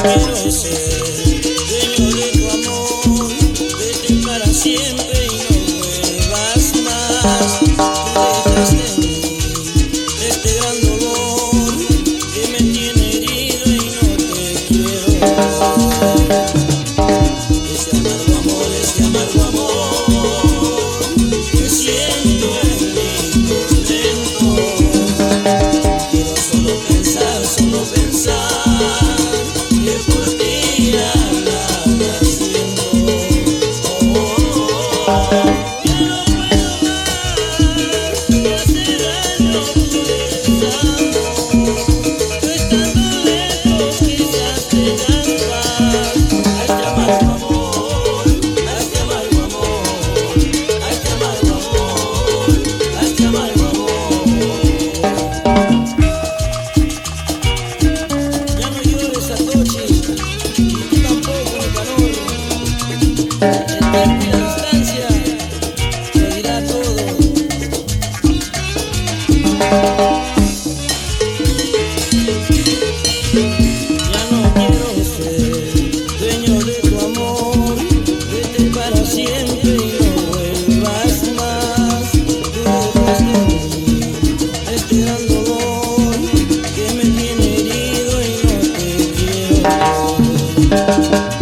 quiero ser dueño de tu amor, vete para siempre y no vuelvas más. Tú dejaste en mí este gran dolor que me tiene herido y no te quiero ver. Ese amargo amor que siento en mí por dentro. Quiero solo pensar que por ti nada siento. Ya no puedo más, me hace daño tu desamor. Tú estando lejos quizás tengas paz. A este amargo amor, a este amargo amor, a este amargo amor, a este amargo amor. Ya no llores, Satoshi, y tú tampoco, Nicanor. El tiempo y la distancia lo dirá todo. Ya no quiero ser dueño de tu amor, vete para siempre y no vuelvas más. Tú dejaste en mí este gran dolor que me tiene herido y no te quiero ver.